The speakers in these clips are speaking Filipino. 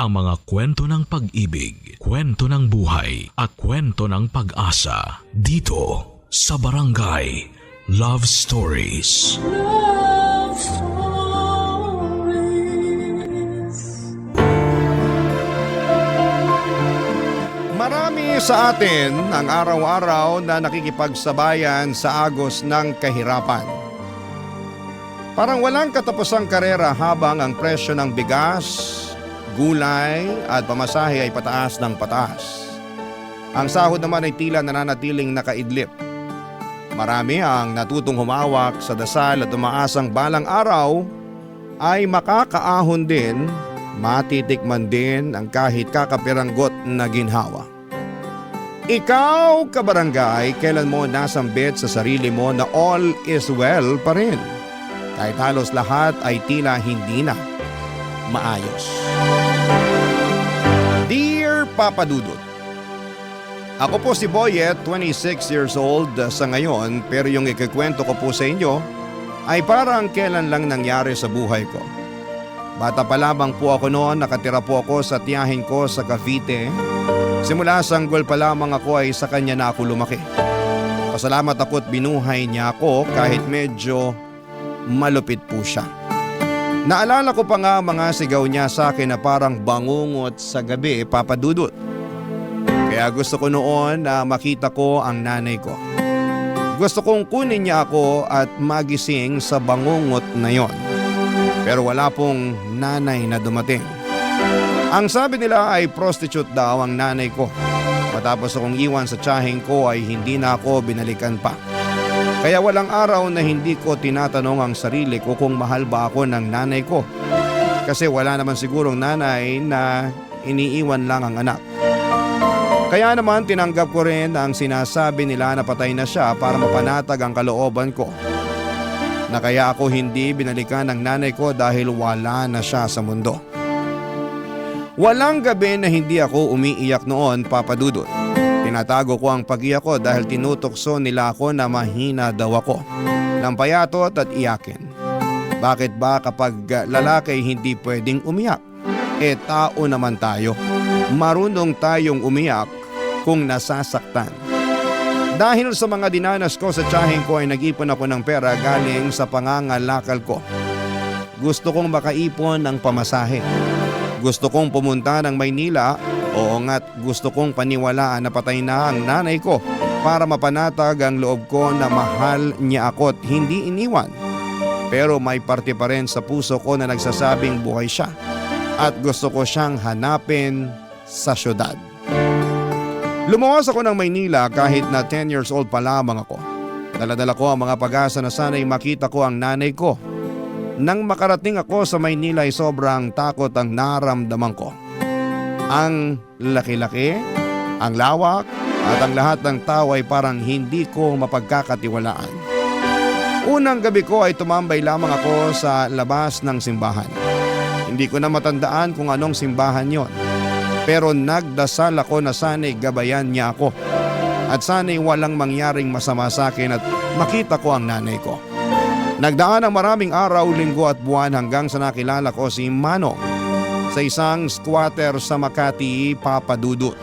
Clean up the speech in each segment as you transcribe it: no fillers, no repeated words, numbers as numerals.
ang mga kwento ng pag-ibig, kwento ng buhay at kwento ng pag-asa dito sa Barangay Love Stories. Love Stories. Marami sa atin ang araw-araw na nakikipagsabayan sa agos ng kahirapan. Parang walang katapusang karera habang ang presyo ng bigas, gulay at pamasahe ay pataas ng pataas. Ang sahod naman ay tila nananatiling nakaidlip. Marami ang natutong humawak sa dasal at umaasang balang araw ay makakaahon din, matitikman din ang kahit kakapiranggot na ginhawa. Ikaw, kabarangay, kailan mo nasambit sa sarili mo na all is well pa rin? Kahit halos lahat ay tila hindi na maayos. Dear Papa Dudut, ako po si Boyet, 26 years old sa ngayon, pero yung ikikwento ko po sa inyo ay parang kailan lang nangyari sa buhay ko. Bata pa lamang po ako noon, nakatira po ako sa tiyahin ko sa Cavite. Simula sanggol pa lamang ako ay sa kanya na ako lumaki. Pasalamat ako at binuhay niya ako kahit medyo malupit po siya. Naalala ko pa nga mga sigaw niya sa akin na parang bangungot sa gabi, Papa Dudut. Kaya gusto ko noon na makita ko ang nanay ko. Gusto kong kunin niya ako at magising sa bangungot na yon. Pero wala pong nanay na dumating. Ang sabi nila ay prostitute daw ang nanay ko. Matapos akong iwan sa tiyahing ko ay hindi na ako binalikan pa. Kaya walang araw na hindi ko tinatanong ang sarili ko kung mahal ba ako ng nanay ko. Kasi wala naman sigurong nanay na iniiwan lang ang anak. Kaya naman tinanggap ko rin ang sinasabi nila na patay na siya para mapanatag ang kalooban ko. Na kaya ako hindi binalikan ng nanay ko dahil wala na siya sa mundo. Walang gabi na hindi ako umiiyak noon, Papa Dudut. Tinatago ko ang pag-iyak ko dahil tinutokso nila ako na mahina daw ako. Nang payatot at iyakin. Bakit ba kapag lalaki hindi pwedeng umiyak? Tao naman tayo. Marunong tayong umiyak kung nasasaktan. Dahil sa mga dinanas ko sa tiyahin ko ay nag-ipon ako ng pera galing sa pangangalakal ko. Gusto kong makaipon ng pamasahe. Gusto kong pumunta ng Maynila. Oo nga't gusto kong paniwalaan na patay na ang nanay ko para mapanatag ang loob ko na mahal niya ako at hindi iniwan. Pero may parte pa rin sa puso ko na nagsasabing buhay siya at gusto ko siyang hanapin sa syudad. Lumuwas ako ng Maynila kahit na 10 years old pa lamang ako. Dala-dala ko ang mga pag-asa na sana'y makita ko ang nanay ko. Nang makarating ako sa Maynila ay sobrang takot ang naramdaman ko. Ang laki-laki, ang lawak at ang lahat ng tao ay parang hindi ko mapagkakatiwalaan. Unang gabi ko ay tumambay lamang ako sa labas ng simbahan. Hindi ko na matandaan kung anong simbahan yon. Pero nagdasal ako na sana'y gabayan niya ako. At sana'y walang mangyaring masama sa akin at makita ko ang nanay ko. Nagdaan ang maraming araw, linggo at buwan hanggang sa nakilala ko si Manong sa isang squatter sa Makati, Papa Dudut.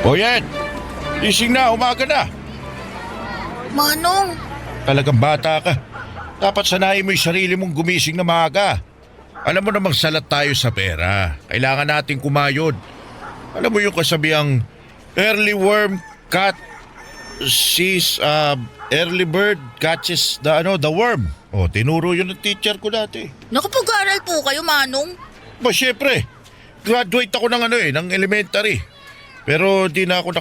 Boyet! Gising na, umaga na. Manong, Talagang bata ka. Dapat sanayin mo yung sarili mong gumising na maaga. Alam mo namang salat tayo sa pera. Kailangan nating kumayod. Alam mo yung kasabihang early worm early bird catches the worm. O, tinuro yun ng teacher ko dati. nakapag-aaral po kayo, Manong? Ba, syempre. Graduate ako ng elementary. Pero di na ako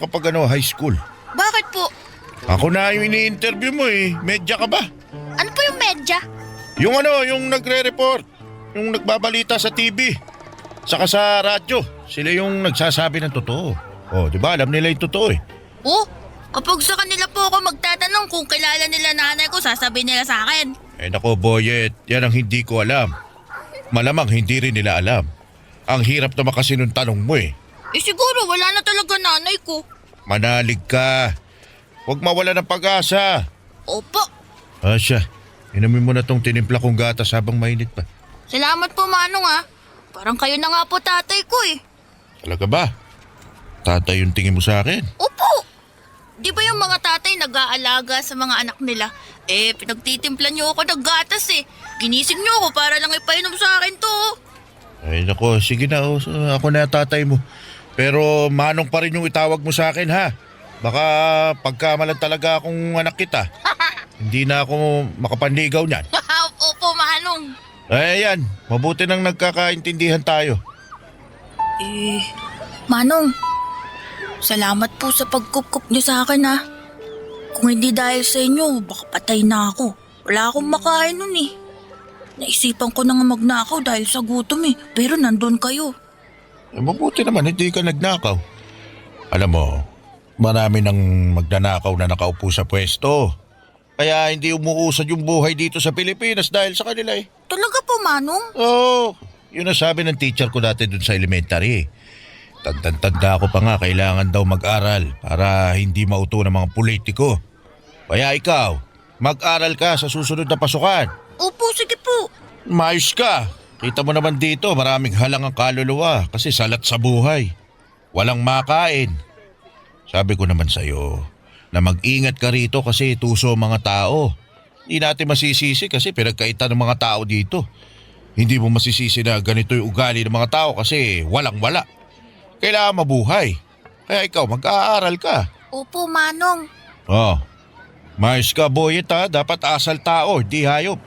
high school. Bakit po? Ako na yung ini-interview mo eh. Medya ka ba? Ano po yung medya? Yung nagre-report. Yung nagbabalita sa TV. Saka sa radyo, sila yung nagsasabi ng totoo. Oh, di ba? Alam nila yung totoo eh. Oh, kapag sa kanila po ako magtatanong kung kilala nila nanay ko, sasabihin nila sa akin. Eh nako, Boyet, yan ang hindi ko alam. Malamang hindi rin nila alam. Ang hirap naman kasi nung tanong mo eh. Eh siguro wala na talaga nanay ko. Manalig ka. Huwag mawala ng pag-asa. Opo. Asya, inumin mo na tong tinimpla kong gatas habang mainit pa. Salamat po Manong ah. Parang kayo na nga po tatay ko eh. Talaga ba? Tatay yung tingin mo sa akin? Opo. Di ba yung mga tatay nag-aalaga sa mga anak nila? Eh, pinagtitimplan niyo ako ng gatas eh. Ginising niyo ako para lang ipainom sa akin to. Ay nako, sige na. Oh. Ako na tatay mo. Pero Manong pa rin yung itawag mo sa akin ha. Baka pagkamalan talaga akong anak kita. Hindi na ako makapanligaw niyan. Opo Manong. Eh yan, mabuti nang nagkakaintindihan tayo. Eh, Manong, salamat po sa pagkup-kup niyo sa akin ha. Kung hindi dahil sa inyo, baka patay na ako. Wala akong makain nun eh. Naisipan ko na nga magnakaw dahil sa gutom eh. Pero nandun kayo. Eh, mabuti naman, hindi ka nagnakaw. Alam mo, marami nang magnanakaw na nakaupo sa pwesto. Kaya hindi umuusad yung buhay dito sa Pilipinas dahil sa kanila eh. Talaga po, Manong? Oo, yun ang sabi ng teacher ko dati dun sa elementary. Tanda ko pa nga kailangan daw mag-aral para hindi mauto ng mga politiko. Kaya ikaw, mag-aral ka sa susunod na pasukan. Opo, sige po. Maayos ka. Kita mo naman dito, maraming halang ang kaluluwa kasi salat sa buhay. Walang makain. Sabi ko naman sa'yo na mag-ingat ka rito kasi tuso ang mga tao. Hindi natin masisisi kasi pinagkaitan ng mga tao dito. Hindi mo masisisi na ganito yung ugali ng mga tao kasi walang-wala. Kailangan mabuhay. Kaya ikaw, mag-aaral ka. Opo, Manong. Oh, maayos ka, Boyet ha. Dapat asal tao, di hayop.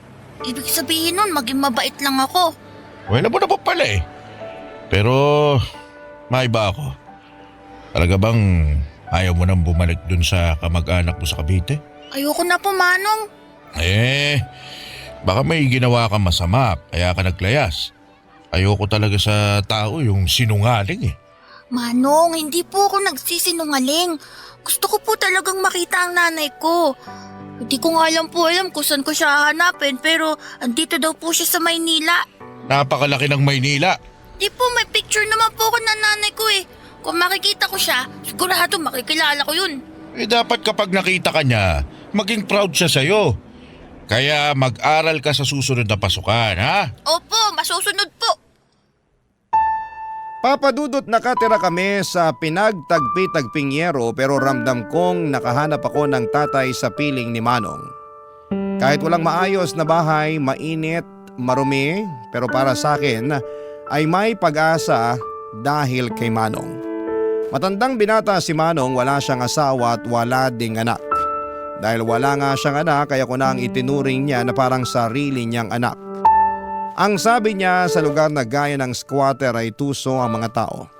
Ibig sabihin nun, maging mabait lang ako. Wala mo na pa pala eh. Pero, maiba ako. Talaga bang ayaw mo nang bumalik dun sa kamag-anak mo sa Cavite? Ayoko na po, Manong. Eh, baka may ginawa kang masama, kaya ka naglayas. Ayoko talaga sa tao yung sinungaling eh. Manong, hindi po ako nagsisinungaling. Gusto ko po talagang makita ang nanay ko. Hindi ko nga alam kung saan ko siya hahanapin pero andito daw po siya sa Maynila. Napakalaki ng Maynila. Di po, may picture naman po ako ng nanay ko eh. Kung makikita ko siya, sigurado makikilala ko yun. Eh dapat kapag nakita ka niya, maging proud siya sa'yo. Kaya mag-aral ka sa susunod na pasukan, ha? Opo, masusunod po. Papadudot nakatira kami sa pinagtagpi-tagping yero pero ramdam kong nakahanap ako ng tatay sa piling ni Manong. Kahit walang maayos na bahay, mainit, marumi, pero para sa akin ay may pag-asa dahil kay Manong. Matandang binata si Manong, wala siyang asawa at wala ding anak. Dahil wala nga siyang anak kaya ko na ang itinuring niya na parang sarili niyang anak. Ang sabi niya sa lugar na gaya ng squatter ay tuso ang mga tao.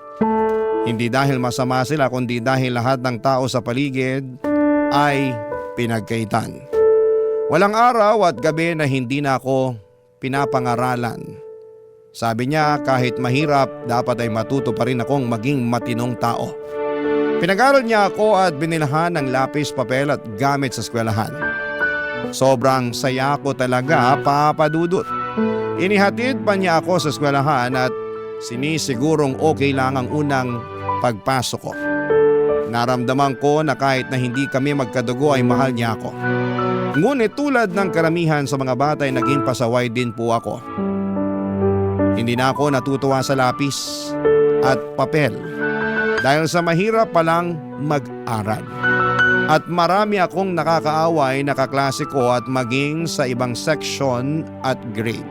Hindi dahil masama sila kundi dahil lahat ng tao sa paligid ay pinagkaitan. Walang araw at gabi na hindi na ako pinapangaralan. Sabi niya kahit mahirap dapat ay matuto pa rin akong maging matinong tao. Pinag-aral niya ako at binilhan ng lapis, papel at gamit sa eskwelahan. Sobrang saya ko talaga, papadudot. Inihatid pa niya ako sa eskwelahan at sinisigurong okay lang ang unang pagpasok ko. Naramdaman ko na kahit na hindi kami magkadugo ay mahal niya ako. Ngunit tulad ng karamihan sa mga bata ay naging pasaway din po ako. Hindi na ako natutuwa sa lapis at papel dahil sa mahirap palang mag-aral. At marami akong nakakaaway na kaklase ko at maging sa ibang section at grade.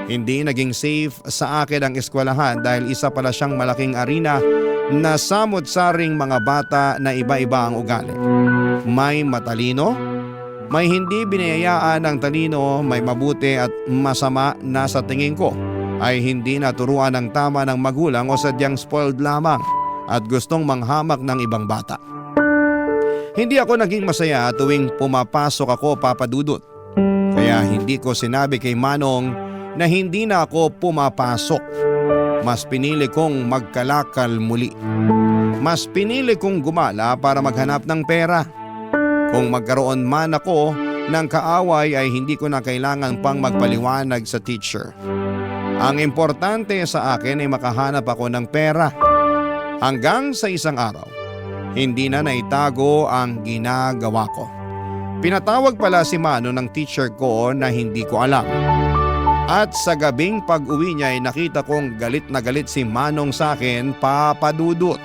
Hindi naging safe sa akin ang eskwelahan dahil isa pala siyang malaking arena na samot-saring mga bata na iba-iba ang ugali. May matalino, may hindi binayayaan ng talino, may mabuti at masama na sa tingin ko ay hindi naturuan ng tama ng magulang o sadyang spoiled lamang at gustong manghamak ng ibang bata. Hindi ako naging masaya tuwing pumapasok ako, papadudot. Kaya hindi ko sinabi kay Manong na hindi na ako pumapasok. mas pinili kong magkalakal muli. Mas pinili kong gumala para maghanap ng pera. Kung magkaroon man ako ng kaaway ay hindi ko na kailangan pang magpaliwanag sa teacher. Ang importante sa akin ay makahanap ako ng pera. Hanggang sa isang araw, hindi na naitago ang ginagawa ko. Pinatawag pala si Mano ng teacher ko na hindi ko alam. At sa gabing pag-uwi niya ay nakita kong galit na galit si Manong sa akin, Papa Dudut.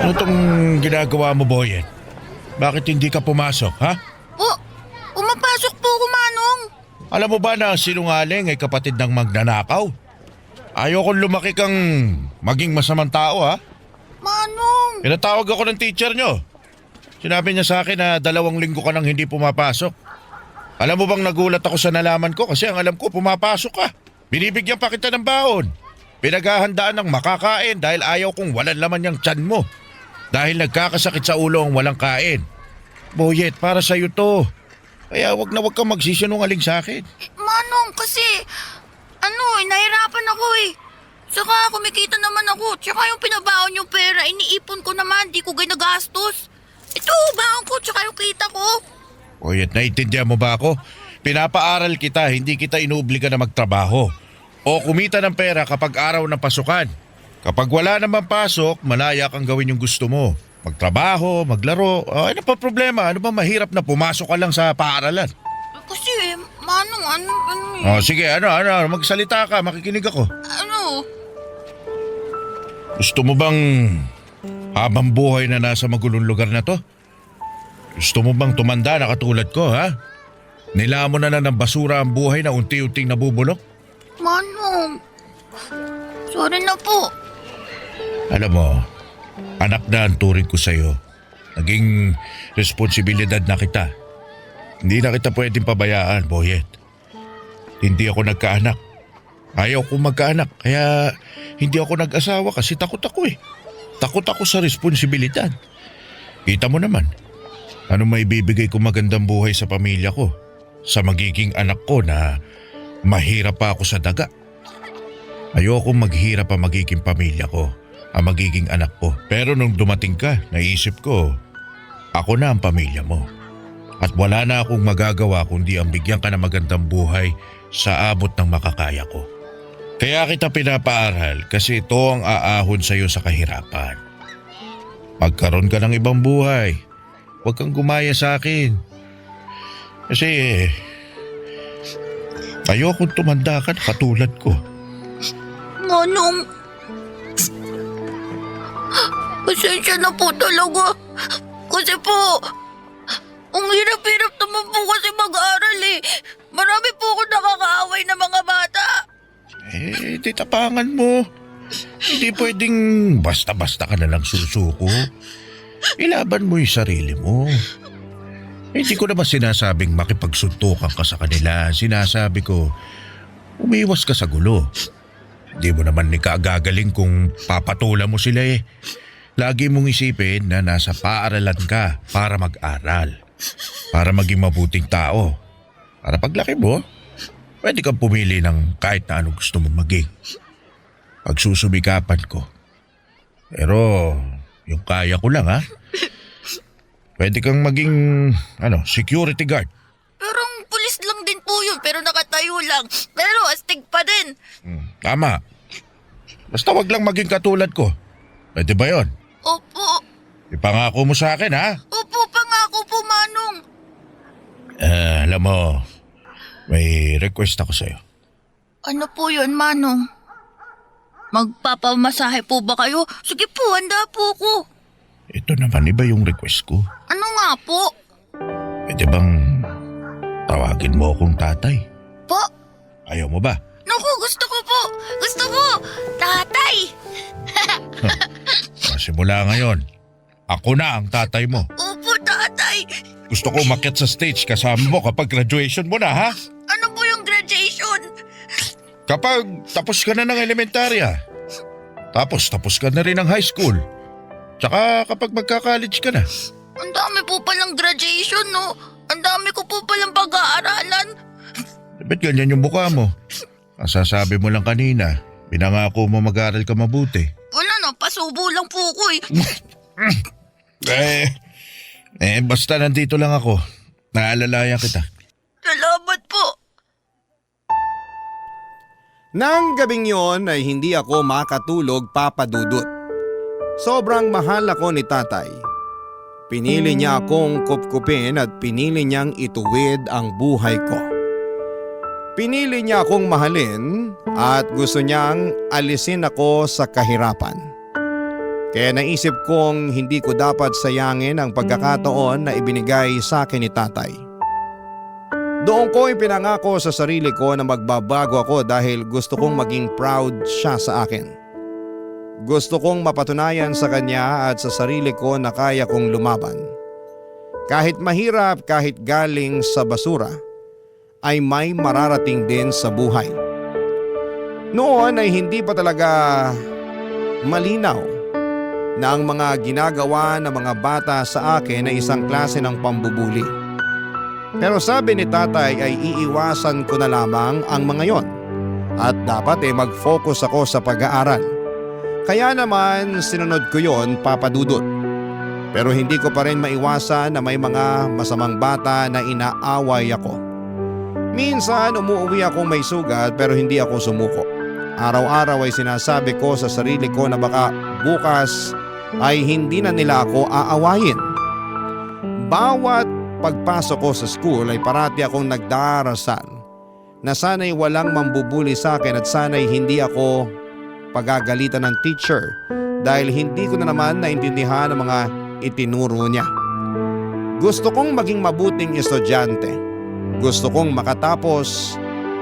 Ano tong ginagawa mo, Boyet? Bakit hindi ka pumasok, ha? Umapasok po ako, Manong. Alam mo ba na sinungaling ay kapatid ng magnanakaw? Ayokong lumaki kang maging masamang tao, ha? Manong! Pinatawag ako ng teacher nyo. Sinabi niya sa akin na 2 linggo ka nang hindi pumapasok. Alam mo bang nagulat ako sa nalaman ko kasi ang alam ko pumapasok ka. Binibigyan pa kita ng baon. Pinaghahandaan ng makakain dahil ayaw kong walang laman yung tiyan mo. Dahil nagkakasakit sa ulo ang walang kain. Boyet, para sa'yo to. Kaya wag kang magsisinungaling sa akin. Manong, kasi, nahirapan ako eh. Saka kumikita naman ako. Tsaka yung pinabaon yung pera, iniipon ko naman, di ko ginagastos. Ito, baon ko, tsaka yung kita ko. Boyet, naiintindihan mo ba ako? Pinapaaral kita, hindi kita inuobliga na magtrabaho. O kumita ng pera kapag araw ng pasukan. Kapag wala naman pasok, malaya kang gawin yung gusto mo. Magtrabaho, maglaro, ano pa problema? Ano ba mahirap na pumasok ka lang sa paaralan? Kasi, Manong, Sige, magsalita ka, makikinig ako. Gusto mo bang habang buhay na nasa magulong lugar na to? Gusto mo bang tumanda na katulad ko, ha? Nilamon na ng basura ang buhay na unti-unting nabubulok? Manong, sorry na po. Alam mo, anak na ang turing ko sa'yo. Naging responsibilidad na kita. Hindi na kita pwedeng pabayaan, Boyet. Hindi ako nagkaanak. Ayaw kong magkaanak, kaya hindi ako nag-asawa kasi takot ako eh. Takot ako sa responsibilidad. Kita mo naman, ano may bibigay ko magandang buhay sa pamilya ko, sa magiging anak ko na mahirap pa ako sa daga. Ayokong maghirap ang magiging pamilya ko, ang magiging anak ko. Pero nung dumating ka, naisip ko, ako na ang pamilya mo. At wala na akong magagawa kundi ang bigyan ka ng magandang buhay sa abot ng makakaya ko. Kaya kita pinapaaral kasi ito ang aahon sa iyo sa kahirapan. Magkaroon ka ng ibang buhay. Huwag kang gumaya sa akin. Kasi ayokong tumanda ka na katulad ko. Manong, pasensya na po talaga. Kasi po, ang hirap-hirap naman po kasi mag-aral eh. Marami po ako nakakaaway na mga bata. Di tapangan mo. Hindi pwedeng basta-basta ka na lang susuko. Ilaban mo yung sarili mo. Hindi ko naman sinasabing makipagsuntukan ka sa kanila. Sinasabi ko, umiwas ka sa gulo. Hindi mo naman ikagagaling kung papatulan mo sila eh. Lagi mong isipin na nasa paaralan ka para mag-aral. Para maging mabuting tao. Para paglaki mo, pwede kang pumili ng kahit na anong gusto mong maging. Pagsusumikapan ko. Pero yung kaya ko lang ha. Pwede kang maging security guard. Parang pulis lang din po yun pero nakatayo lang. Pero astig pa din. Tama. Basta wag lang maging katulad ko. Pwede ba yon? Opo. Ipangako mo sa akin ha? Opo, pangako po, Manong. Alam mo, may request ako sa'yo. Ano po yun, Manong? Magpapamasahe po ba kayo? Sige po, handa po ko. Ito naman, iba yung request ko. Ano nga po? Pwede bang tawagin mo akong tatay? Po? Ayaw mo ba? Naku, gusto ko po. Gusto ko. Tatay. Simula ngayon, ako na ang tatay mo. Opo, tatay. Gusto ko umakyat sa stage kasama mo kapag graduation mo na, ha? Ano po yung graduation? Kapag tapos ka na ng elementarya. Tapos ka na rin ng high school. Tsaka kapag magka-college ka na. Ang dami po palang graduation, no? Ang dami ko po palang pag-aaralan. Ba't ganyan yung mukha mo? Ang sasabi mo lang kanina, pinangako mo mag-aaral ka mabuti. Wala na, pasubo lang po ko Basta nandito lang ako. Naalalayan kita. Salamat po. Nang gabing yon ay hindi ako makatulog, Papa Dudut. Sobrang mahal ako ni tatay. Pinili niya akong kupkupin at pinili niyang ituwid ang buhay ko. Pinili niya akong mahalin at gusto niyang alisin ako sa kahirapan. Kaya naisip kong hindi ko dapat sayangin ang pagkakataon na ibinigay sa akin ni tatay. Doon ko ipinangako sa sarili ko na magbabago ako dahil gusto kong maging proud siya sa akin. Gusto kong mapatunayan sa kanya at sa sarili ko na kaya kong lumaban. Kahit mahirap, kahit galing sa basura, ay may mararating din sa buhay. Noon ay hindi pa talaga malinaw na ang mga ginagawa ng mga bata sa akin ay isang klase ng pambubuli. Pero sabi ni tatay ay iiwasan ko na lamang ang mga yon at dapat mag-focus ako sa pag-aaral. Kaya naman sinunod ko yon, Papa Dudut. Pero hindi ko pa rin maiwasan na may mga masamang bata na inaaway ako. Minsan umuwi akong may sugat pero hindi ako sumuko. Araw-araw ay sinasabi ko sa sarili ko na baka bukas ay hindi na nila ako aawayin. Bawat pagpasok ko sa school ay parati akong nagdarasal na sana'y walang mambubuli sa akin at sana'y hindi ako pagagalitan ng teacher dahil hindi ko na naman naintindihan ang mga itinuro niya. Gusto kong maging mabuting estudyante. Gusto kong makatapos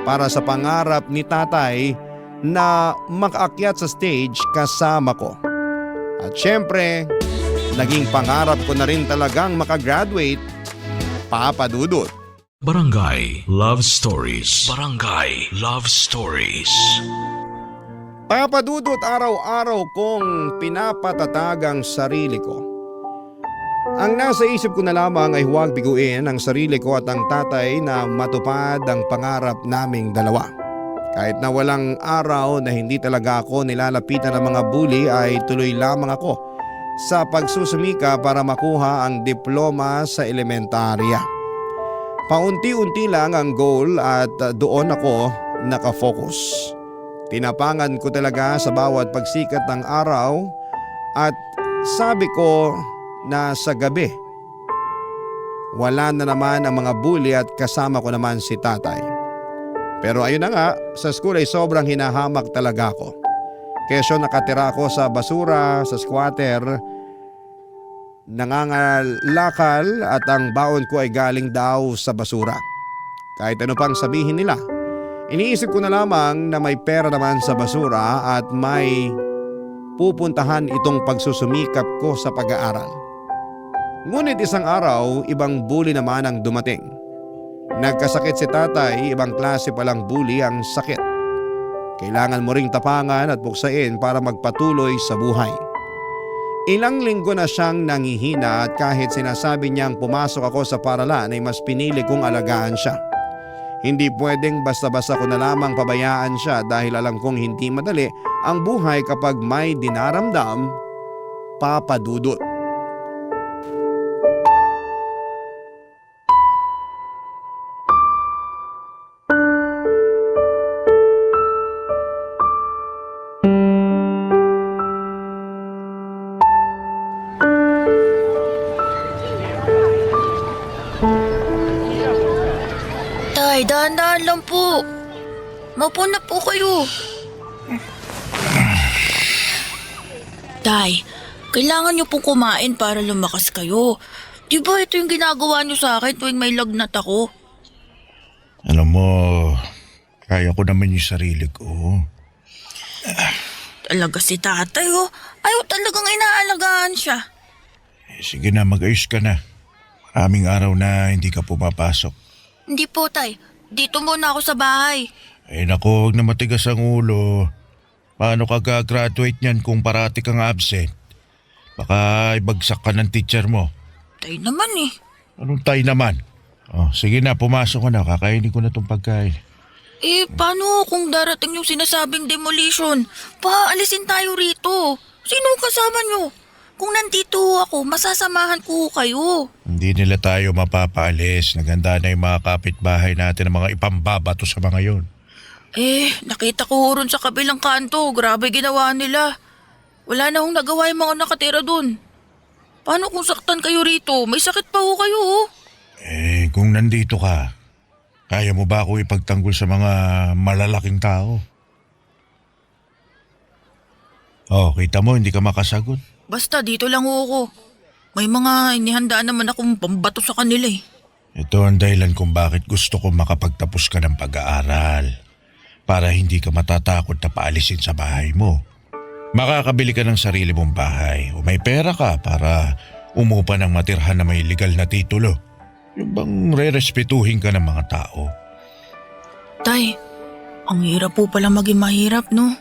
para sa pangarap ni tatay na makaakyat sa stage kasama ko. At syempre, naging pangarap ko na rin talagang makagraduate, Papa Dudut. Barangay Love Stories. Barangay Love Stories. Papa Dudut, araw-araw kong pinapatatag ang sarili ko. Ang nasa isip ko na lamang ay huwag biguin ang sarili ko at ang tatay na matupad ang pangarap naming dalawa. Kahit na walang araw na hindi talaga ako nilalapitan ng mga bully ay tuloy lamang ako sa pagsusumika para makuha ang diploma sa elementarya. Paunti-unti lang ang goal at doon ako nakafocus. Tinapangan ko talaga sa bawat pagsikat ng araw at sabi ko na sa gabi wala na naman ang mga bully at kasama ko naman si tatay. Pero ayun na nga, sa school ay sobrang hinahamak talaga ako. Kesyo nakatira ako sa basura, sa squatter, nangangalakal at ang baon ko ay galing daw sa basura. Kahit ano pang sabihin nila, iniisip ko na lamang na may pera naman sa basura at may pupuntahan itong pagsusumikap ko sa pag-aaral. Ngunit isang araw, ibang bully naman ang dumating. Nagkasakit si tatay, ibang klase palang bully ang sakit. Kailangan mo ring tapangan at buksain para magpatuloy sa buhay. Ilang linggo na siyang nangihina at kahit sinasabi niyang pumasok ako sa paralan ay mas pinili kong alagaan siya. Hindi pwedeng basta-basta ko na lamang pabayaan siya dahil alam kong hindi madali ang buhay kapag may dinaramdam, Papa Dudut. Tay, dahan-dahan lang po. Maupo na po kayo. Tay, kailangan niyo pong kumain para lumakas kayo. Di ba ito yung ginagawa niyo sa akin tuwing may lagnat ako? Alam mo, kaya ko naman yung sarili ko. Talaga si tatay Ayaw talagang inaalagaan siya. Sige na, mag-ayos ka na. Aming araw na hindi ka pumapasok. Hindi po, Tay. Dito muna ako sa bahay. Ay nako, huwag na matigas ang ulo. Paano ka gagraduate niyan kung parati kang absent? Baka ibagsak ka ng teacher mo. Tay naman eh. Anong tayo naman? Oh, sige na, pumasok ka na. Kakainin ko na tong pagkain. Eh, paano kung darating yung sinasabing demolition? Paalisin tayo rito. Sino kasama nyo? Kung nandito ako, masasamahan ko kayo. Hindi nila tayo mapapaalis. Naganda na yung mga kapitbahay natin ng mga ipambabato sa mga yon. Eh, nakita ko ron sa kabilang kanto. Grabe ginawa nila. Wala na hong nagawa yung mga nakatira dun. Paano kung saktan kayo rito? May sakit pa ho kayo oh. Eh, kung nandito ka, kaya mo ba ako ipagtanggol sa mga malalaking tao? Oh, kita mo, hindi ka makasagot. Basta dito lang ho ako. May mga inihandaan naman akong pambato sa kanila eh. Ito ang dahilan kung bakit gusto ko makapagtapos ka ng pag-aaral. Para hindi ka matatakot na paalisin sa bahay mo. Makakabili ka ng sarili mong bahay o may pera ka para umupa ng matirhan na may legal na titulo. Yung bang re-respetuhin ka ng mga tao. Tay, ang hirap po pala maging mahirap no?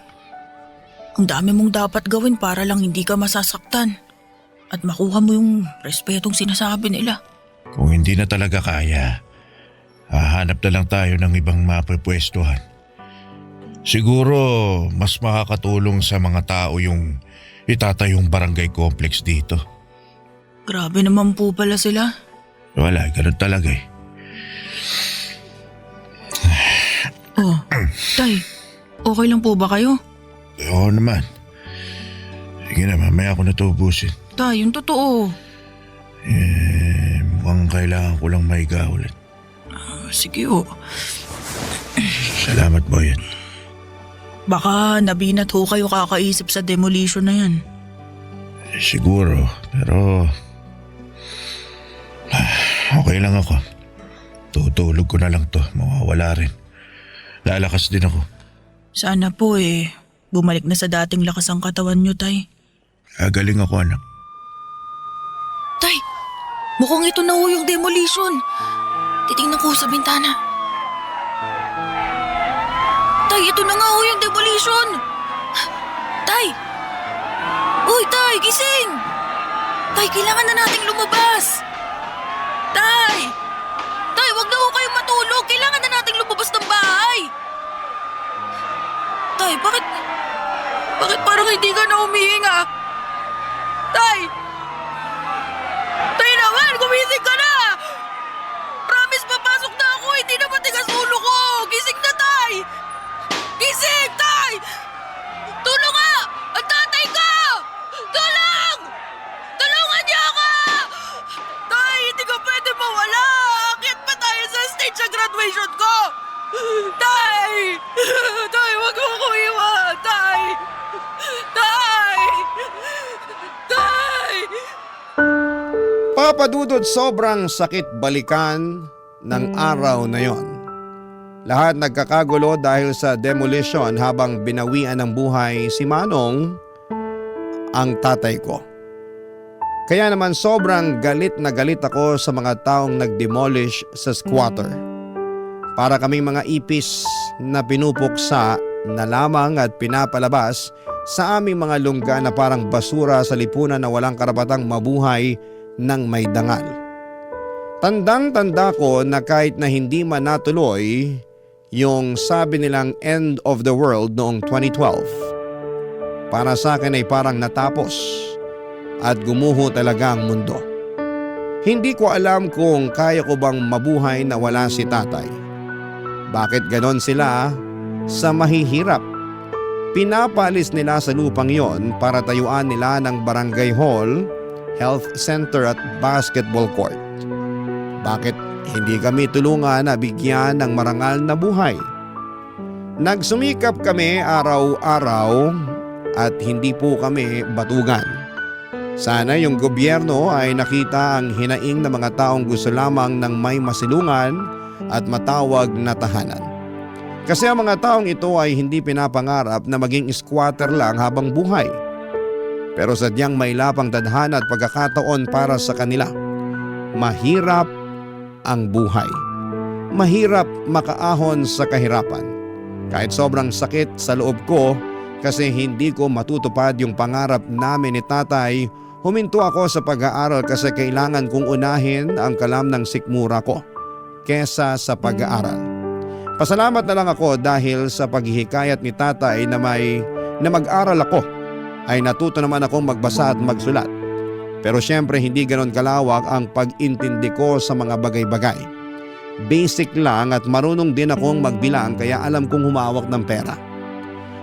Ang dami mong dapat gawin para lang hindi ka masasaktan. At makuha mo yung respetong sinasabi nila. Kung hindi na talaga kaya, hahanap na lang tayo ng ibang mapapwestuhan. Siguro mas makakatulong sa mga tao yung itatayong barangay complex dito. Grabe naman po pala sila. Wala, ganun talaga eh. Oh, Tay, okay lang po ba kayo? Oo naman. Sige na, mamaya ako na ito ubusin. Tay, yung totoo. Mukhang kailangan ko lang maiga ulit. Sige oh. Salamat, Boyan. Baka nabinat ho kayo kakaisip sa demolition na yan. Siguro, pero okay lang ako. Tutulog ko na lang to, mawawala rin. Lalakas din ako. Sana po eh, bumalik na sa dating lakas ang katawan nyo, Tay. Galing ako, anak. Tay, mukhang ito na ho yung demolition. Titingnan ko sa bintana. Tay, ito na nga ho yung demolition. Tay! Uy, Tay, gising! Tay, kailangan na nating lumabas. Tay! Tay, wag na ho kayong matulog. Kailangan na nating lumabas ng bahay. Tay, bakit parang hindi ka na humihinga? Tay! Tay naman, gumising ka na! Promise, papasok na ako. Hindi na matigas ulo ko. Gising na, Tay! Gising, Tay! Tulong nga! Ang tatay ko! Tulong! Tulungan niyo ako! Tay, hindi ka pwede mawala. Akyat pa tayo sa stage sa graduation ko. Tay! Tay, wag mo ko iwan! Tay! Tay! Tay! Papa Dudut, sobrang sakit balikan ng araw na yon. Lahat nagkakagulo dahil sa demolition habang binawian ng buhay si Manong, ang tatay ko. Kaya naman sobrang galit na galit ako sa mga taong nag-demolish sa squatter. Para kaming mga ipis na pinupuksa na lamang at pinapalabas sa aming mga lungga na parang basura sa lipunan na walang karapatang mabuhay ng may dangal. Tandang-tanda ko na kahit na hindi man natuloy yung sabi nilang end of the world noong 2012, para sa akin ay parang natapos at gumuho talaga ang mundo. Hindi ko alam kung kaya ko bang mabuhay na wala si tatay. Bakit ganon sila sa mahihirap? Pinapalis nila sa lupang yon para tayuan nila ng barangay hall, health center at basketball court. Bakit hindi kami tulungan na bigyan ng marangal na buhay? Nagsumikap kami araw-araw at hindi po kami batugan. Sana yung gobyerno ay nakita ang hinaing ng mga taong gusto lamang ng may masilungan at matawag na tahanan. Kasi ang mga taong ito ay hindi pinapangarap na maging squatter lang habang buhay. Pero sadyang may lapang tadhana at pagkakataon para sa kanila. mahirap ang buhay. Mahirap makaahon sa kahirapan. Kahit sobrang sakit sa loob ko kasi hindi ko matutupad yung pangarap namin ni tatay, huminto ako sa pag-aaral kasi kailangan kong unahin ang kalam ng sikmura ko kesa sa pag-aaral. Pasalamat na lang ako dahil sa paghihikayat ni tatay na mag-aral ako ay natuto naman akong magbasa at magsulat. Pero syempre hindi ganon kalawak ang pag-intindi ko sa mga bagay-bagay. Basic lang at marunong din akong magbilang kaya alam kong humawak ng pera.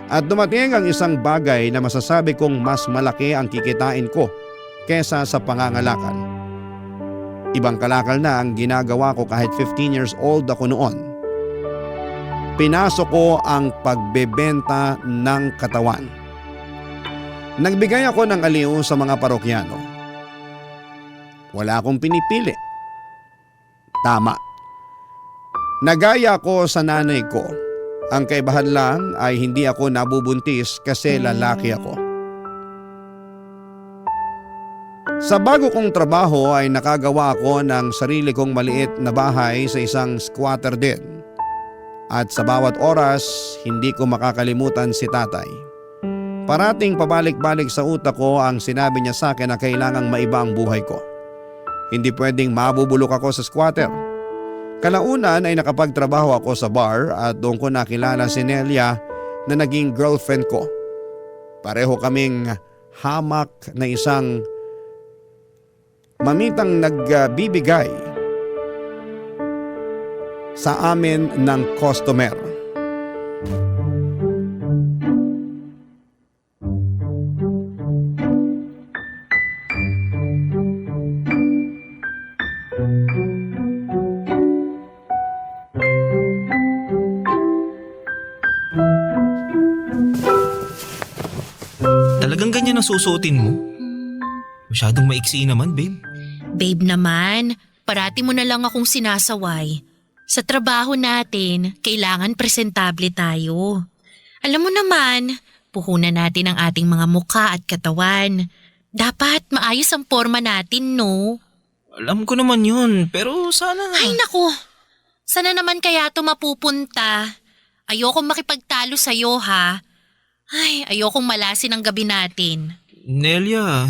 At dumating ang isang bagay na masasabi kong mas malaki ang kikitain ko kesa sa pangangalakal. Ibang kalakal na ang ginagawa ko kahit 15 years old ako noon. Pinasok ko ang pagbebenta ng katawan. Nagbigay ako ng aliw sa mga parokyano. Wala akong pinipili. Tama. Nagaya ko sa nanay ko. Ang kaibahan lang ay hindi ako nabubuntis kasi lalaki ako. Sa bago kong trabaho ay nakagawa ako ng sarili kong maliit na bahay sa isang squatter din. At sa bawat oras, hindi ko makakalimutan si tatay. Parating pabalik-balik sa utak ko ang sinabi niya sa akin na kailangang maiba ang buhay ko. Hindi pwedeng mabubulok ako sa squatter. Kalaunan ay nakapagtrabaho ako sa bar at doon ko nakilala si Nelia na naging girlfriend ko. Pareho kaming hamak na isang mamitang nagbibigay sa amin ng customer. Talagang ganyan ang susuotin mo? Masyadong maiksi naman, babe. Babe naman, parati mo na lang akong sinasaway. Sa trabaho natin, kailangan presentable tayo. Alam mo naman, puhunan natin ang ating mga mukha at katawan. Dapat maayos ang forma natin, no? Alam ko naman yun, pero sana... Ay naku, sana naman kaya ito mapupunta. Ayokong makipagtalo sa'yo, ha? Ay, ayokong malasin ang gabi natin. Nelia,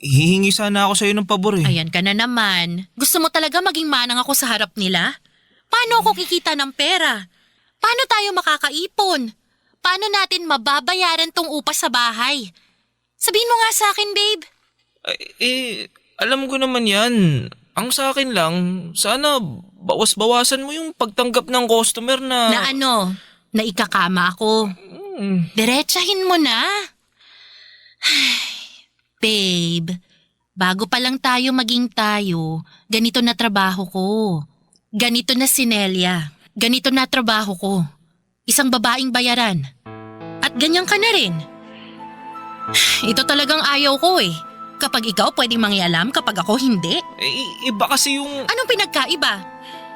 hihingi sana ako sa'yo ng pabor eh. Ayan ka na naman. Gusto mo talaga maging manang ako sa harap nila? Paano ako kikita ng pera? Paano tayo makakaipon? Paano natin mababayaran tong upa sa bahay? Sabihin mo nga sa akin, babe. Alam ko naman yan. Ang sa akin lang, sana bawas-bawasan mo yung pagtanggap ng customer na... Na ano? Na ikakama ako. Diretsahin mo na. Babe, bago pa lang tayo maging tayo, ganito na trabaho ko. Ganito na si Nelia. Ganito na trabaho ko. Isang babaeng bayaran. At ganyan ka na rin. Ito talagang ayaw ko eh. Kapag ikaw pwedeng mangialam, kapag ako hindi. Iba kasi yung... Anong pinagkaiba?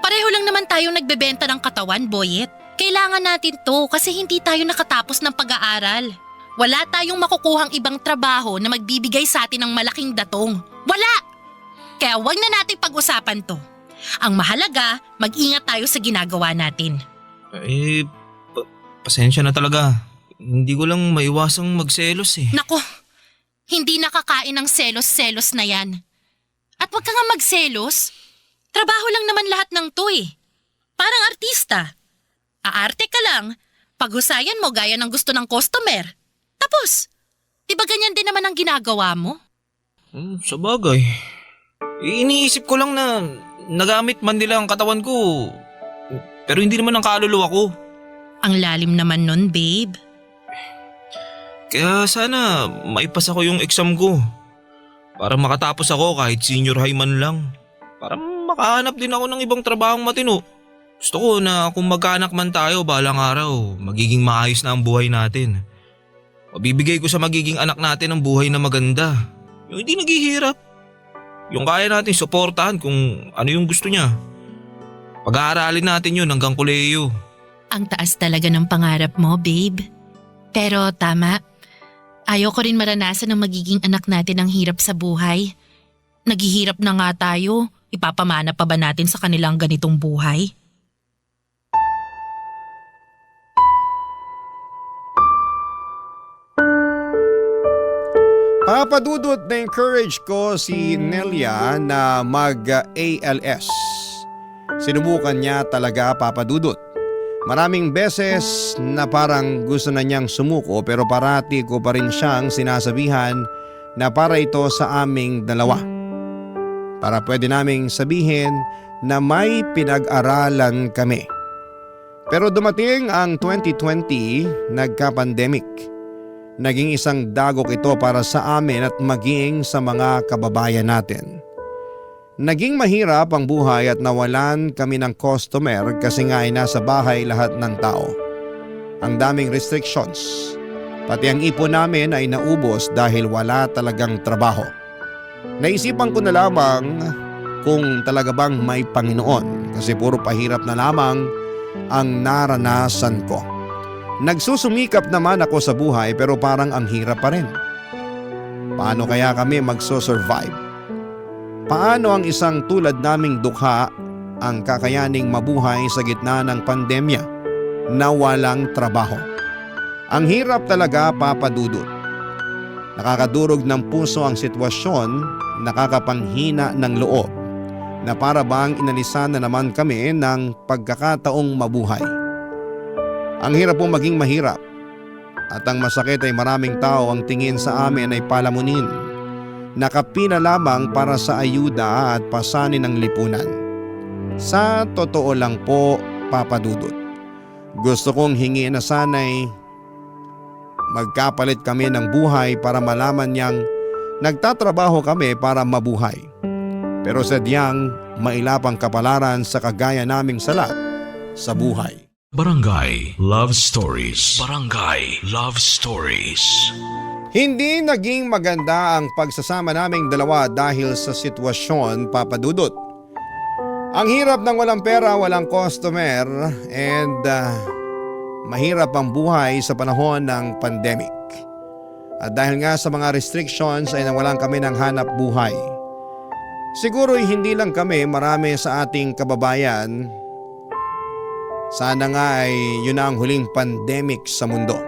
Pareho lang naman tayong nagbebenta ng katawan, Boyet. Kailangan natin to kasi hindi tayo nakatapos ng pag-aaral. Wala tayong makukuhang ibang trabaho na magbibigay sa atin ng malaking datong. Wala! Kaya wag na natin pag-usapan to. Ang mahalaga, mag-ingat tayo sa ginagawa natin. Pasensya na talaga. Hindi ko lang maiwasang magselos eh. Nako, hindi nakakain ng selos-selos na yan. At wag ka nga magselos. Trabaho lang naman lahat ng to eh. Parang artista. Aarte ka lang, paghusayan mo gaya ng gusto ng customer. Tapos, di ba ganyan din naman ang ginagawa mo? Sa bagay. Iniisip ko lang na nagamit man nila ang katawan ko. Pero hindi naman ang kaluluwa ko. Ang lalim naman nun, babe. Kaya sana maipasa ko yung exam ko. Para makatapos ako kahit senior high man lang. Para makahanap din ako ng ibang trabahong matino. Gusto ko na kung magkaanak man tayo balang araw, magiging maayos na ang buhay natin. Mabibigay ko sa magiging anak natin ang buhay na maganda. Yung hindi naghihirap. Yung kaya natin suportahan kung ano yung gusto niya. Pag-aaralin natin yun hanggang kolehiyo. Ang taas talaga ng pangarap mo, babe. Pero tama. Ayoko rin maranasan ng magiging anak natin ang hirap sa buhay. Naghihirap na nga tayo. Ipapamana pa ba natin sa kanilang ganitong buhay? Papadudot na encourage ko si Nelia na mag-ALS. Sinubukan niya talaga, papadudot. Maraming beses na parang gusto na niyang sumuko pero parati ko pa rin siyang sinasabihan na para ito sa aming dalawa. Para pwede naming sabihin na may pinag-aralan kami. Pero dumating ang 2020, nagka-pandemic. Naging isang dagok ito para sa amin at maging sa mga kababayan natin. Naging mahirap ang buhay at nawalan kami ng customer kasi nga ay nasa bahay lahat ng tao. Ang daming restrictions. Pati ang ipon namin ay naubos dahil wala talagang trabaho. Naisipan ko na lamang kung talaga bang may Panginoon kasi puro pahirap na lamang ang naranasan ko. Nagsusumikap naman ako sa buhay pero parang ang hirap pa rin. Paano kaya kami magso-survive? Paano ang isang tulad naming dukha ang kakayaning mabuhay sa gitna ng pandemya na walang trabaho? Ang hirap talaga, papadudot. Nakakadurog ng puso ang sitwasyon, nakakapanghina ng loob na para bang inalisan na naman kami ng pagkakataong mabuhay. Ang hirap po maging mahirap at ang masakit ay maraming tao ang tingin sa amin ay palamunin. Nakapina lamang para sa ayuda at pasanin ng lipunan. Sa totoo lang po, papadudot. Gusto kong hingi na sana'y magkapalit kami ng buhay para malaman niyang nagtatrabaho kami para mabuhay. Pero sadyang mailapang kapalaran sa kagaya naming salat sa buhay. Barangay Love Stories. Barangay Love Stories. Hindi naging maganda ang pagsasama naming dalawa dahil sa sitwasyon, papadudot. Ang hirap ng walang pera, walang customer and mahirap ang buhay sa panahon ng pandemic. At dahil nga sa mga restrictions ay nawalan kami ng hanap buhay. Siguro hindi lang kami, marami sa ating kababayan. Sana nga ay yun na ang huling pandemic sa mundo.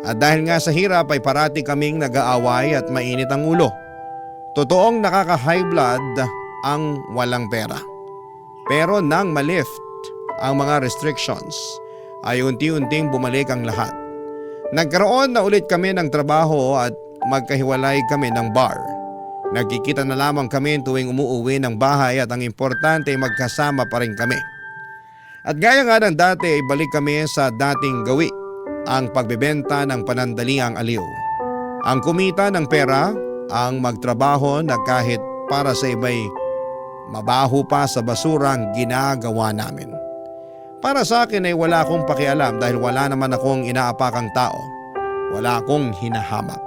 At dahil nga sa hirap ay parati kaming nag-aaway at mainit ang ulo. Totoong nakaka-high blood ang walang pera. Pero nang malift ang mga restrictions ay unti-unting bumalik ang lahat. Nagkaroon na ulit kami ng trabaho at magkahiwalay kami ng bar. Nagkikita na lamang kami tuwing umuuwi ng bahay at ang importante ay magkasama pa rin kami. At gaya nga ng dati ay balik kami sa dating gawi, ang pagbebenta ng panandaliang aliw. Ang kumita ng pera, ang magtrabaho na kahit para sa iba'y mabaho pa sa basura ang ginagawa namin. Para sa akin ay wala akong pakialam dahil wala naman akong inaapakang tao. Wala akong hinahamak.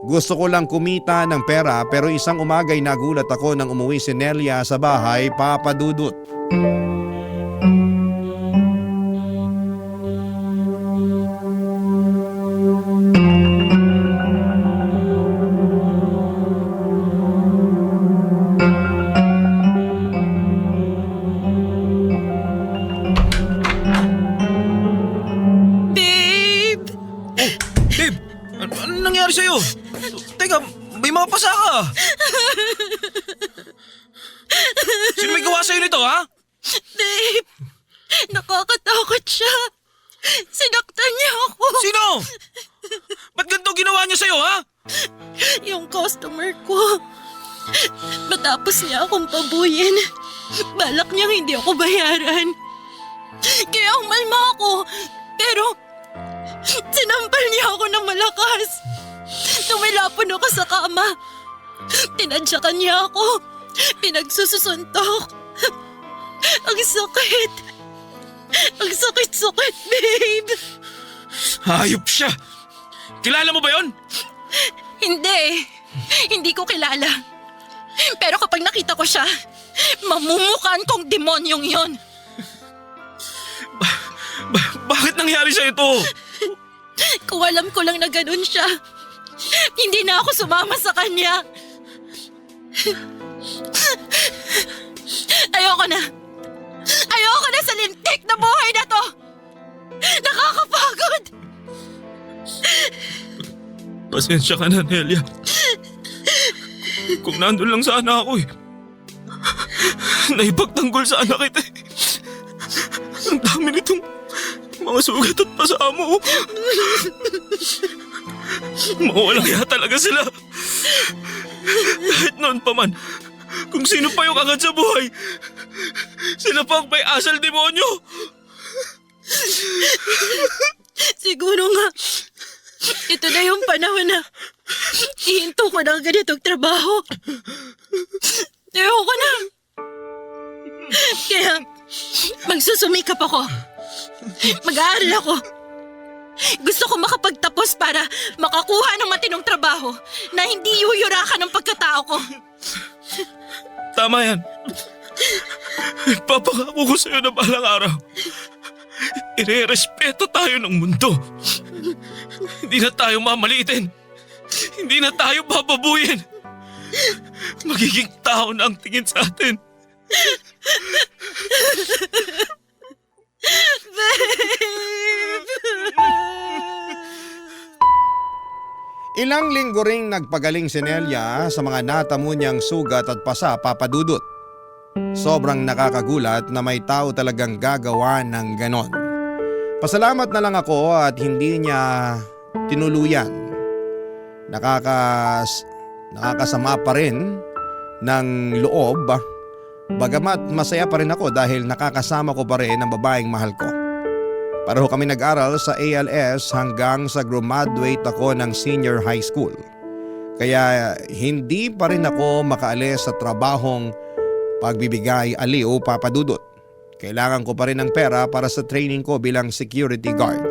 Gusto ko lang kumita ng pera pero isang umaga'y nagulat ako nang umuwi si Nelia sa bahay, papadudot. Ano nangyari sa'yo? Teka, may mga pasa ka. Sino may gawa sa'yo nito, ha? Babe, nakakatakot siya. Sinaktan niya ako. Sino? Ba't ganito ginawa niya sa'yo, ha? Yung customer ko. Matapos niya akong pabuyin, balak niyang hindi ako bayaran. Kaya umalma ako, pero sinampal niya ako ng malakas. Tumilapon ako sa kama. Tinadyakan niya ako. Pinagsusuntok. Ang sakit. Ang sakit-sakit, babe. Hayop siya. Kilala mo ba yon? Hindi. Hindi ko kilala. Pero kapag nakita ko siya, mamumukan kong demonyong yon. Bakit nangyari sa'yo ito? Kung alam ko lang na ganun siya, hindi na ako sumama sa kanya. Ayoko na. Ayoko na sa lintik na buhay na to. Nakakapagod. Pasensya ka na, Nelia. Kung nandun lang sana ako eh. Naipagtanggol sana kita eh. Ang dami nitong mga sugat at pasamo. Mawalang ya talaga sila. Kahit noon pa man, kung sino pa yung agad sa buhay, sila pa ang may asal demonyo. Siguro nga, ito na yung panahon na ihinto ko ng ganitong trabaho. Ayoko na. Kaya, magsusumikap ako. Mag-aaral ako. Gusto ko makapagtapos para makakuha ng matinong trabaho na hindi yuyurakan ng pagkatao ko. Tama yan. Papangako ko sa'yo na balang araw. Ire-respeto tayo ng mundo. Hindi na tayo mamaliitin. Hindi na tayo bababuyin. Magiging tao na ang tingin sa atin. Ilang linggo ring nagpagaling si Nelia sa mga natamo niyang sugat at pasa, Papa Dudut. Sobrang nakakagulat na may tao talagang gagawa ng ganon. Pasalamat na lang ako at hindi niya tinuluyan. Nakakasama pa rin ng loob, bagamat masaya pa rin ako dahil nakakasama ko pa rin ang babaeng mahal ko. Pareho kami nag-aral sa ALS hanggang sa graduate ako ng senior high school. Kaya hindi pa rin ako makaalis sa trabahong pagbibigay aliw, Papa Dudut. Kailangan ko pa rin ng pera para sa training ko bilang security guard.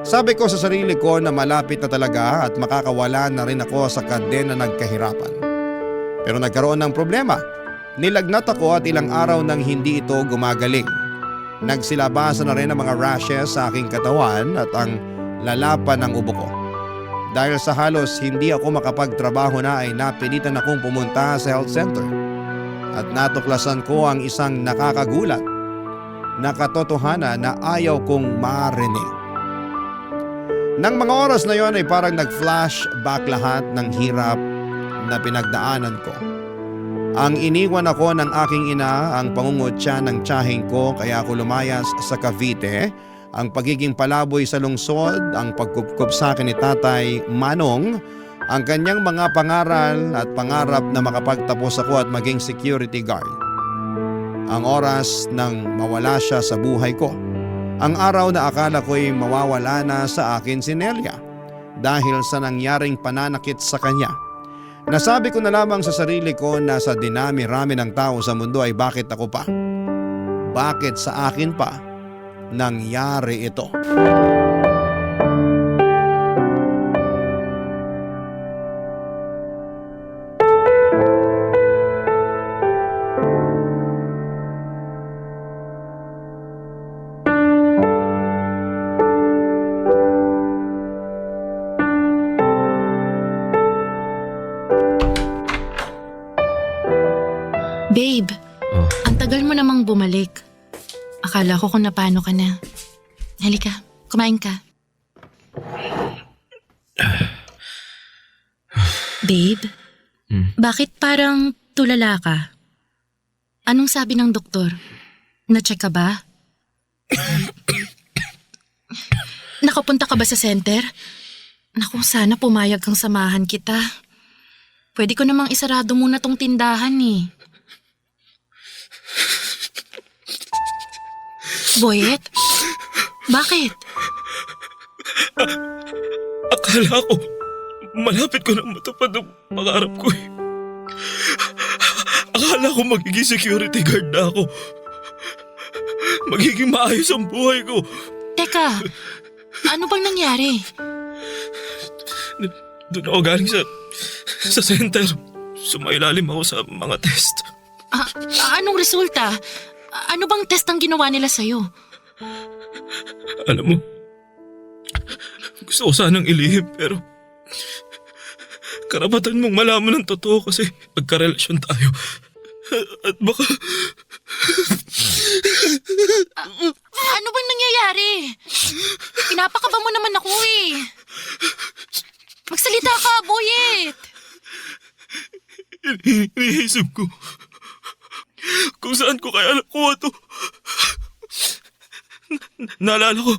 Sabi ko sa sarili ko na malapit na talaga at makakawala na rin ako sa kadena ng kahirapan. Pero nagkaroon ng problema. Nilagnat ako at ilang araw nang hindi ito gumagaling. Nagsilabasan na rin ang mga rashes sa aking katawan at ang lalapan ng ubo ko. Dahil sa halos hindi ako makapagtrabaho na ay napilitan akong pumunta sa health center. At natuklasan ko ang isang nakakagulat na katotohanan na ayaw kong marinig. Nang mga oras na yon ay parang nag-flashback lahat ng hirap na pinagdaanan ko. Ang iniwan ako ng aking ina, ang pangungutya ng tiyaheng ko kaya ako lumayas sa Cavite, ang pagiging palaboy sa lungsod, ang pagkupkup sa akin ni Tatay Manong, ang kanyang mga pangaral at pangarap na makapagtapos ako at maging security guard. Ang oras nang mawala siya sa buhay ko. Ang araw na akala ko'y mawawala na sa akin si Nelia dahil sa nangyaring pananakit sa kanya. Nasabi ko na lamang sa sarili ko na sa dinami-rami ng tao sa mundo ay bakit ako pa? Bakit sa akin pa nangyari ito? Babe, ang tagal mo namang bumalik. Akala ko kung napano ka na. Halika, kumain ka. Babe, bakit parang tulala ka? Anong sabi ng doktor? Na-check ka ba? Nakapunta ka ba sa center? Naku, sana pumayag kang samahan kita. Pwede ko namang isarado muna tong tindahan eh. Boyet? Bakit? Akala ko, malapit ko nang matupad ang pangarap ko eh. Akala ko magiging security guard na ako. Magiging maayos ang buhay ko. Teka, ano bang nangyari? Doon ako galing sa center. Sumailalim ako sa mga test. Anong resulta? Ano bang test ang ginawa nila sa'yo? Alam mo, gusto ko sanang ilihim pero karapatan mong malaman ng totoo kasi magkarelasyon tayo. At Ano bang nangyayari? Pinapakaba mo naman ako eh. Magsalita ka, Boyet. Iniisip ko kung saan ko kaya nakuha to. Naalala ko,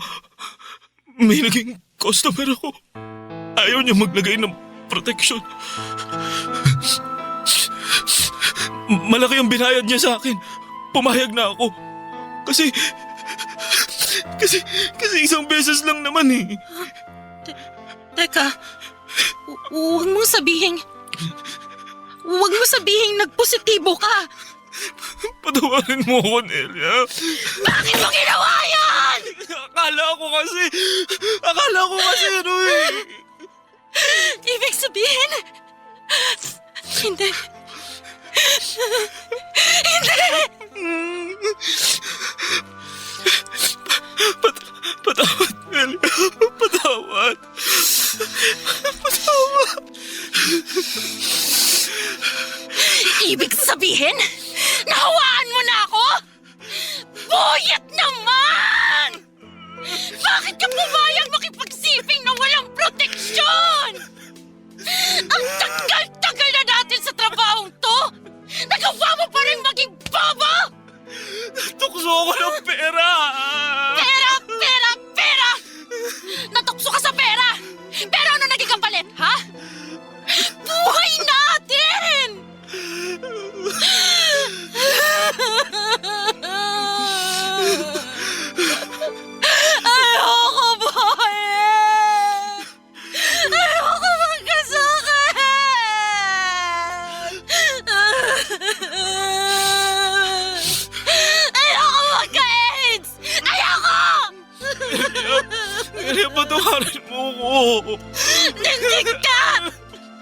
may naging customer ako. Ayaw niya maglagay ng protection. Malaki ang binayad niya sa akin. Pumayag na ako. Kasi isang beses lang naman eh. Teka, huwag mong sabihin nagpositibo ka. Patawarin mo ako, Nelia. Bakit mo ginawa yan? Akala ko kasi ano eh. Ibig sabihin, hindi. Patawad, Nelia. Patawad. Ibig sabihin, nahawaan mo na ako? Boyet naman! Bakit ka pumayag makipagsiping na walang proteksyon? Ang tagal-tagal na natin sa trabahong to! Nagawa mo pa rin maging bobo! Tukso ako ng pera. Pera! Pera! Pera! Natukso ka sa pera! Pero ano naging kapalit, ha? Buhay natin! Ayoko, Boyet! Ayoko magkasakit! Ayoko magka-AIDS! Ayoko! Nelia, patawarin mo ko. Nindig ka!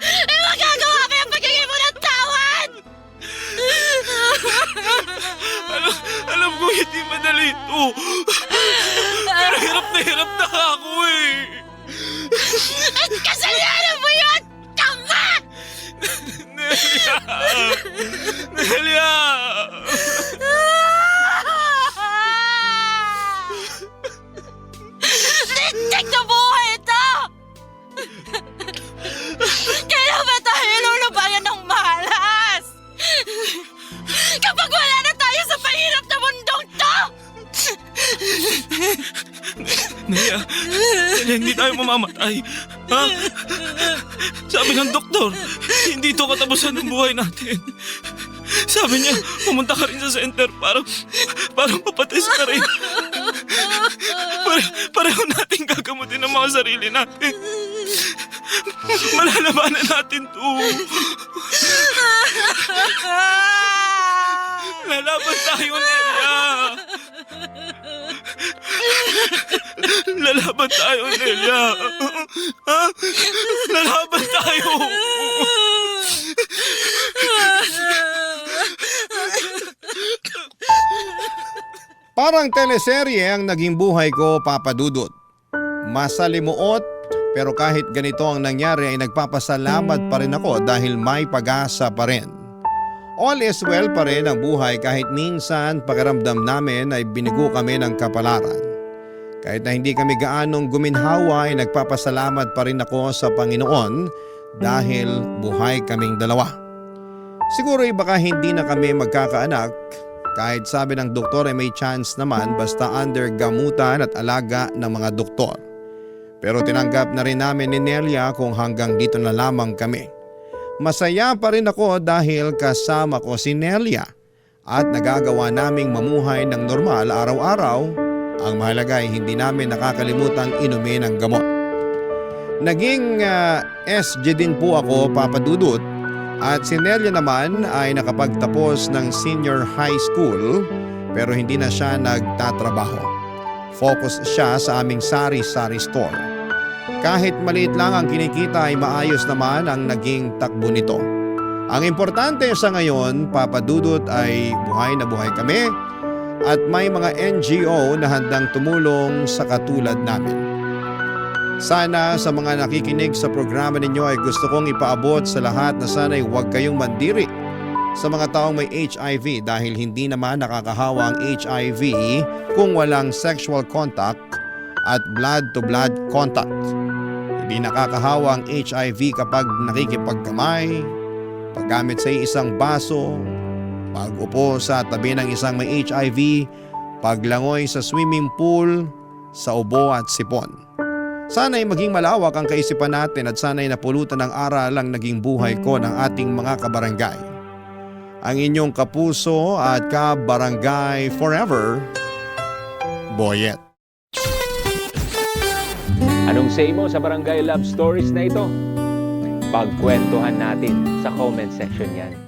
Eh, magagawa ko yung pagiging mo ng tawad! Alam ko hindi madali ito. Pero hirap na ako eh. At kasalanan mo yun! Tanga! Nelia! Nindig na buhay ito! Kailan ba tayo lulubayan ng malas? Kapag wala na tayo sa mahirap na mundong to! Nelia, hindi tayo mamamatay. Ha? Sabi ng doktor, hindi ito katapusan ng buhay natin. Sabi niya, pumunta ka rin sa center para mapatest ka rin. Pareho natin gagamutin ang mga sarili natin. Malalabanan natin to. Lalaban tayo, Nelia. Lalaban tayo, Nelia. Ha? Lalaban tayo. Parang teleserye ang naging buhay ko, Papa Dudut. Masalimuot, pero kahit ganito ang nangyari ay nagpapasalamat pa rin ako dahil may pag-asa pa rin. All is well pa rin ang buhay kahit minsan pakiramdam namin ay binigo kami ng kapalaran. Kahit na hindi kami gaanong guminhawa ay nagpapasalamat pa rin ako sa Panginoon dahil buhay kaming dalawa. Siguro ay baka hindi na kami magkakaanak. Kahit sabi ng doktor ay may chance naman basta under gamutan at alaga ng mga doktor. Pero tinanggap na rin namin ni Nelia kung hanggang dito na lamang kami. Masaya pa rin ako dahil kasama ko si Nelia at nagagawa naming mamuhay ng normal araw-araw. Ang mahalaga ay hindi namin nakakalimutang inumin ang gamot. Naging SG din po ako, Papa Dudut. At si Nelia naman ay nakapagtapos ng senior high school pero hindi na siya nagtatrabaho. Focus siya sa aming sari-sari store. Kahit maliit lang ang kinikita ay maayos naman ang naging takbo nito. Ang importante sa ngayon, Papa Dudut, ay buhay na buhay kami at may mga NGO na handang tumulong sa katulad namin. Sana sa mga nakikinig sa programa ninyo ay gusto kong ipaabot sa lahat na sana'y huwag kayong mandiri sa mga taong may HIV dahil hindi naman nakakahawa ang HIV kung walang sexual contact at blood-to-blood contact. Hindi nakakahawa ang HIV kapag nakikipagkamay, paggamit sa isang baso, pag-upo sa tabi ng isang may HIV, paglangoy sa swimming pool, sa ubo at sipon. Sana'y maging malawak ang kaisipan natin at sana'y napulutan ng aral ang naging buhay ko ng ating mga kabarangay. Ang inyong kapuso at kabarangay forever, Boyet. Anong say mo sa Barangay Love Stories na ito? Pagkwentuhan natin sa comment section yan.